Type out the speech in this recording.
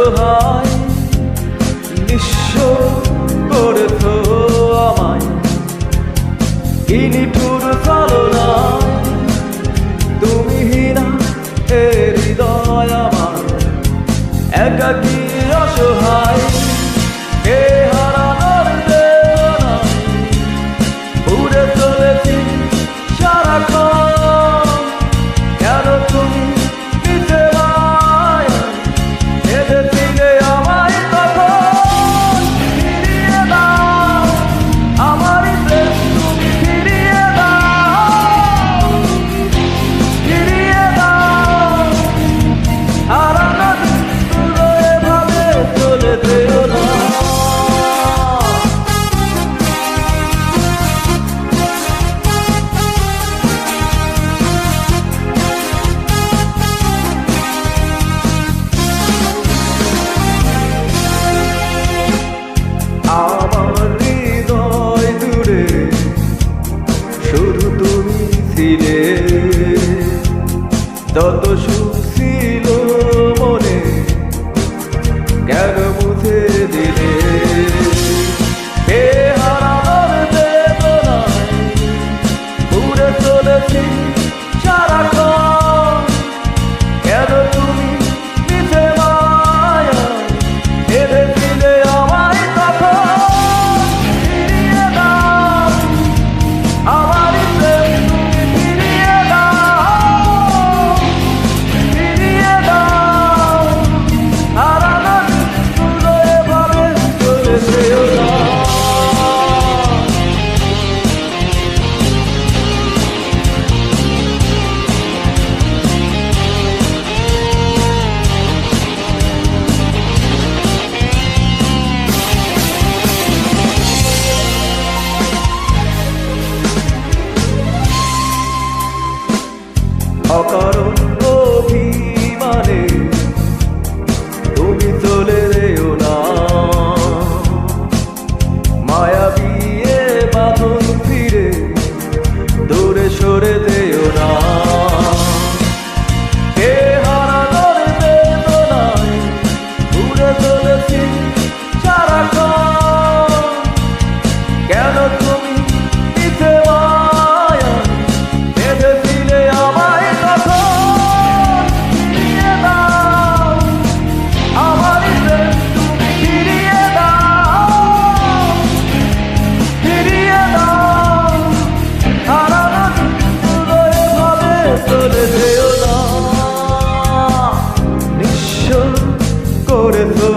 অসহায় নিঃস্ব করেছো আমায় কি নিঠুর ছলনায় তুমি হীনা এ হৃদয় আমার একাকী অসহায় কে হারানোর বেদনায় উড়ে চলেছি সারাক্ষণ কেন তুমি মিছে মায়ায় বেঁধেছিলে আমায় তখন ফিরিয়ে দাও আমারই প্রেম তুমি ফিরিয়ে দাও হারানো দিনগুলো এভাবে চলে যেও না আমার হৃদয় জুড়ে শুধু তুমি ছিলে যত সুখ ছিল মনে কেন মুছে দিলে কে হারানোর বেদনায় উড়ে চলেছি সারাক্ষণ কেন তুমি মিছে মায়া বেঁধেছিলে আমায় তখন ফিরিয়ে দাও আমারই প্রেম তুমি ফিরিয়ে দাও হারানো দিনগুলো এভাবে চলে যেও না অকারণ অভিমানে তুমি চলে যেও না মায়াবী এ বাঁধন ফিরে দূরে সরে যেও না কে হারানোর বেদনায় উড়ে চলেছি সারাক্ষণ কেন তুমি মিছে মায়া বেঁধেছিলে আমায় তখন ফিরিয়ে দাও আমারই প্রেম তুমি ফিরিয়ে দাও হারানো দিনগুলো এভাবে চলে যেও না নিঃস্ব করেছো